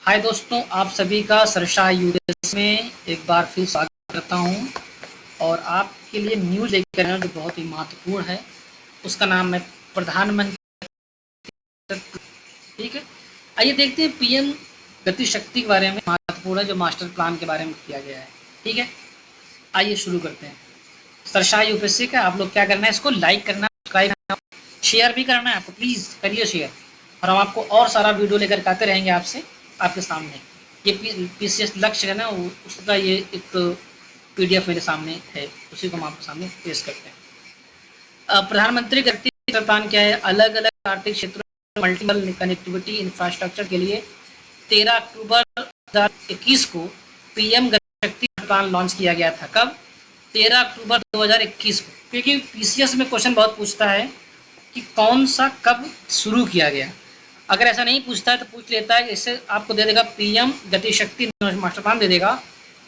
हाय दोस्तों, आप सभी का सरशाह यूएस में एक बार फिर स्वागत करता हूं और आपके लिए न्यूज़ लेकर आया हूं जो बहुत ही महत्वपूर्ण है। उसका नाम है प्रधानमंत्री। ठीक है, आइए देखते हैं पीएम गति शक्ति के बारे में महत्वपूर्ण है जो मास्टर प्लान के बारे में किया गया है। ठीक है, आइए शुरू करते हैं। सरशाह यूपीएससी का आप लोग क्या करना है, इसको लाइक करना, सब्सक्राइब करना, शेयर भी करना है आपको। प्लीज़ करिए शेयर और हम आपको और सारा वीडियो लेकर आते रहेंगे आपसे आपके सामने। ये पीसीएस लक्ष्य है ना, उसका ये एक पीडीएफ मेरे सामने है, उसी को हम आपके सामने पेश करते हैं। प्रधानमंत्री गति प्लान क्या है? अलग अलग आर्थिक क्षेत्रों में मल्टीपल कनेक्टिविटी इंफ्रास्ट्रक्चर के लिए 13 अक्टूबर 2021 को पीएम गति शक्ति प्लान लॉन्च किया गया था। कब? 13 अक्टूबर 2021 को। क्योंकि पीसीएस में क्वेश्चन बहुत पूछता है कि कौन सा कब शुरू किया गया। अगर ऐसा नहीं पूछता है तो पूछ लेता है, इससे आपको दे देगा पीएम गति शक्ति मास्टर प्लान दे देगा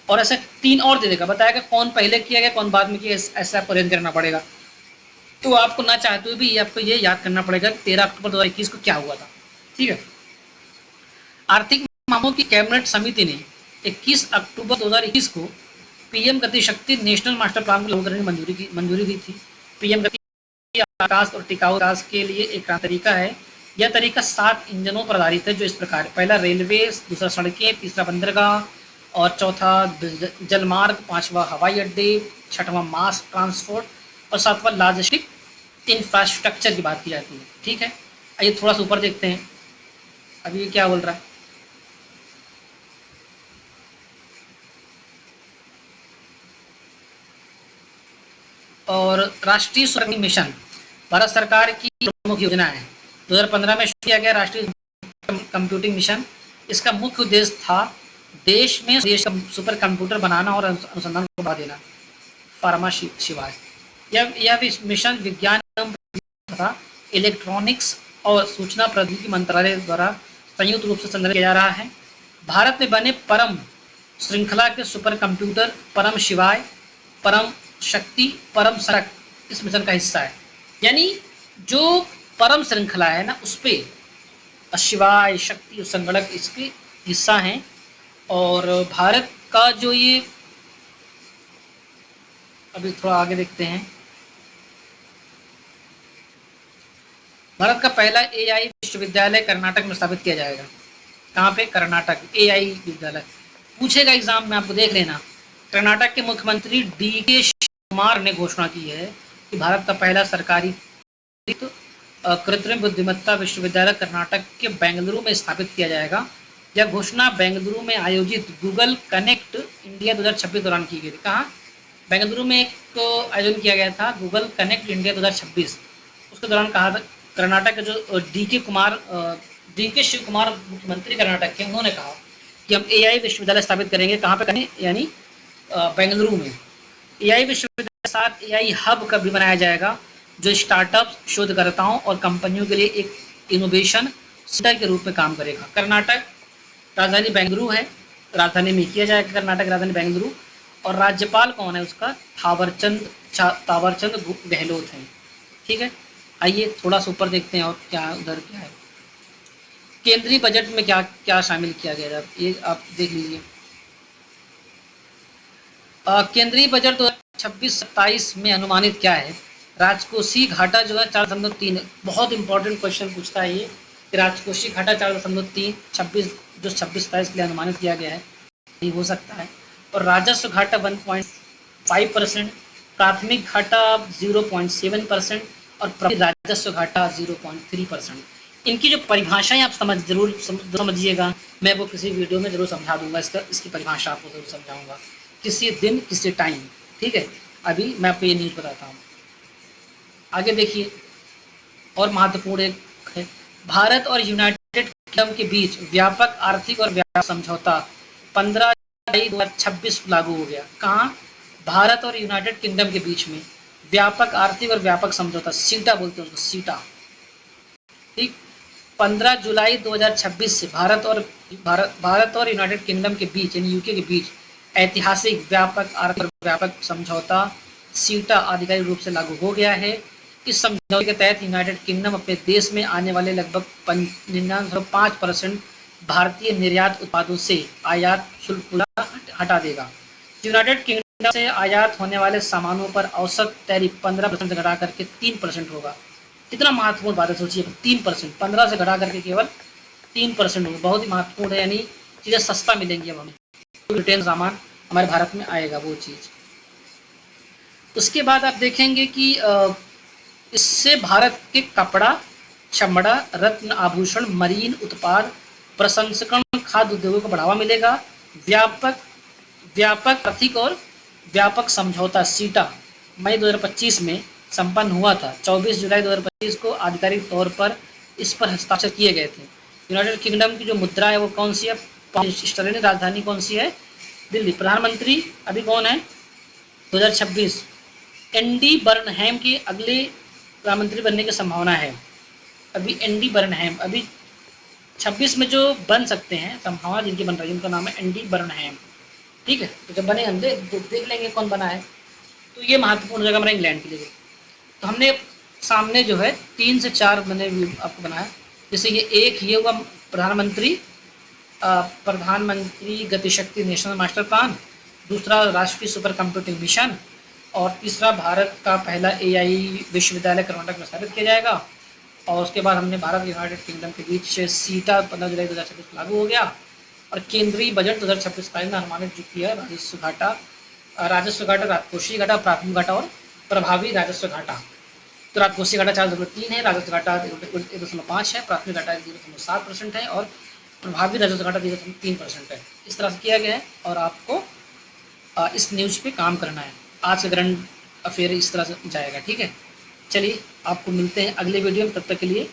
और ऐसे 3 और दे देगा, बताएगा कौन पहले किया गया कौन बाद में किया, ऐसे आपको अरेंज करना पड़ेगा। तो आपको ना चाहते हुए भी आपको ये याद करना पड़ेगा 13 अक्टूबर 2021 को क्या हुआ था। ठीक है, आर्थिक मामलों की कैबिनेट समिति ने 21 अक्टूबर 2021 को पीएम गति शक्ति नेशनल मास्टर प्लान को लागू करने की मंजूरी दी थी। पीएम गति आकाश और टिकाऊ विकास के लिए एक तरीका है। यह तरीका 7 इंजनों पर आधारित है जो इस प्रकार है। पहला रेलवे, दूसरा सड़कें, तीसरा बंदरगाह और चौथा जलमार्ग, पांचवा हवाई अड्डे, छठवां मास ट्रांसपोर्ट और सातवां लॉजिस्टिक इंफ्रास्ट्रक्चर की बात की जाती है। ठीक है, आइए थोड़ा सा ऊपर देखते हैं अभी ये क्या बोल रहा है। और राष्ट्रीय स्वर्ण मिशन भारत सरकार की प्रमुख योजना है। 2015 में शुरू किया गया राष्ट्रीय कंप्यूटिंग मिशन। इसका मुख्य उद्देश्य था देश में सुपर कंप्यूटर बनाना और अनुसंधान को बढ़ा देना। फार्मा शिवाय यह मिशन विज्ञान तथा इलेक्ट्रॉनिक्स और सूचना प्रौद्योगिकी मंत्रालय द्वारा संयुक्त रूप से संचालित किया जा रहा है। भारत में बने परम श्रृंखला के सुपर कंप्यूटर परम शिवाय, परम शक्ति, परम सड़क इस मिशन का हिस्सा है। यानी जो परम श्रृंखला है ना, उस पे शिवाय, शक्ति और संगणक इसके हिस्सा हैं। और भारत का जो ये अभी थोड़ा आगे देखते हैं, भारत का पहला एआई विश्वविद्यालय कर्नाटक में स्थापित किया जाएगा। कहाँ पे? कर्नाटक। एआई विद्यालय पूछेगा एग्जाम में, आपको देख लेना। कर्नाटक के मुख्यमंत्री डीके कुमार ने घोषणा की है कि भारत का पहला सरकारी कृत्रिम बुद्धिमत्ता विश्वविद्यालय कर्नाटक के बेंगलुरु में स्थापित किया जाएगा। यह घोषणा बेंगलुरु में आयोजित गूगल कनेक्ट इंडिया 2026 दौरान की गई थी। कहाँ? बेंगलुरु में एक आयोजन किया गया था गूगल कनेक्ट इंडिया 2026। उसके दौरान कहा था कर्नाटक के जो डीके शिव कुमार मुख्यमंत्री कर्नाटक के, उन्होंने कहा कि हम एआई विश्वविद्यालय स्थापित करेंगे। कहाँ पे करें? यानी बेंगलुरु में। एआई विश्वविद्यालय के साथ एआई हब का भी बनाया जाएगा जो स्टार्टअप, शोधकर्ताओं और कंपनियों के लिए एक इनोवेशन सेंटर के रूप में काम करेगा। कर्नाटक राजधानी बेंगलुरु है, राजधानी में किया जाएगा कर्नाटक राजधानी बेंगलुरु। और राज्यपाल कौन है उसका? तावरचंद गहलोत हैं। ठीक है, आइए थोड़ा सा ऊपर देखते हैं और क्या उधर क्या है। केंद्रीय बजट में क्या क्या शामिल किया गया है, ये आप देख लीजिए। केंद्रीय बजट 2026-27 में अनुमानित क्या है? राजकोषीय घाटा जो है 4.3। बहुत इंपॉर्टेंट क्वेश्चन पूछता है ये कि राजकोषीय घाटा 4.3 26-27 के लिए अनुमानित किया गया है, ये हो सकता है। और राजस्व घाटा 1.5%, प्राथमिक घाटा 0.7% और राजस्व घाटा 0.3%। इनकी जो परिभाषाएं आप जरूर समझिएगा, मैं वो किसी वीडियो में जरूर समझा दूंगा। इसकी परिभाषा आपको जरूर समझाऊंगा किसी दिन किसी टाइम। ठीक है, अभी मैं आपको ये न्यूज़ बताता हूँ। आगे देखिए, और महत्वपूर्ण एक है, भारत और यूनाइटेड किंगडम के बीच व्यापक आर्थिक और व्यापार समझौता 15 जुलाई 2026 लागू हो गया। कहाँ? भारत और यूनाइटेड किंगडम के बीच में व्यापक आर्थिक और व्यापक समझौता, सीटा बोलते हैं उसको, सीटा। ठीक, 15 जुलाई 2026 से भारत और यूनाइटेड किंगडम के बीच यानी यूके के बीच ऐतिहासिक व्यापक आर्थिक और व्यापक समझौता सीटा आधिकारिक रूप से लागू हो गया है। इस समझौते के तहत यूनाइटेड किंगडम अपने देश में आने वाले लगभग 99.5% भारतीय निर्यात उत्पादों से आयात शुल्क पूरा हटा देगा। यूनाइटेड किंगडम से आयात होने वाले सामानों पर औसत टैरिफ 15% घटा करके 3% होगा। कितना महत्वपूर्ण बात है, सोचिए 3%, 15 से घटा करके केवल 3% होगा। बहुत ही महत्वपूर्ण है, यानी चीज़ें सस्ता मिलेंगी अब हमें, रिटेल सामान हमारे भारत में आएगा वो चीज़। उसके बाद आप देखेंगे कि इससे भारत के कपड़ा, चमड़ा, रत्न आभूषण, मरीन उत्पाद, प्रसंस्करण, खाद्य उद्योगों को बढ़ावा मिलेगा। व्यापक आर्थिक और व्यापक समझौता सीटा मई 2025 में संपन्न हुआ था। 24 जुलाई 2025 को आधिकारिक तौर पर इस पर हस्ताक्षर किए गए थे। यूनाइटेड किंगडम की जो मुद्रा है वो कौन सी है? Pound sterling. राजधानी कौन सी है? दिल्ली। प्रधानमंत्री अभी कौन है? 2026 एंडी बर्नहैम के अगले प्रधानमंत्री बनने की संभावना है। अभी एंडी बर्नहैम अभी 26 में जो बन सकते हैं, संभावना जिनकी बन रही है, उनका नाम है एंडी बर्नहैम। ठीक है, तो जब बने हम देख लेंगे कौन बना है। तो ये महत्वपूर्ण जगह हमारा इंग्लैंड की जगह। तो हमने सामने जो है 3 से 4 मैंने आपको बनाया। जैसे ये हुआ प्रधानमंत्री गतिशक्ति नेशनल मास्टर प्लान, दूसरा राष्ट्रीय सुपर कंप्यूटिंग मिशन, और तीसरा भारत का पहला AI विश्वविद्यालय कर्नाटक में स्थापित किया जाएगा। और उसके बाद हमने भारत यूनाइटेड किंगडम के बीच सीटा 15 जुलाई 2026 लागू हो गया। और केंद्रीय बजट 2026 का अनुमानित जो किया राजस्व घाटा, राजकोषीय घाटा, प्राथमिक घाटा और प्रभावी राजस्व घाटा। तो राजकोषीय घाटा 4.3 है, राजस्व घाटा 1.5 है, प्राथमिक घाटा 0.7% है और प्रभावी राजस्व घाटा 0.3% है। इस तरह से किया गया है और आपको इस न्यूज़ पे काम करना है। आज का करंट अफेयर इस तरह से जाएगा। ठीक है, चलिए आपको मिलते हैं अगले वीडियो में, तब तक के लिए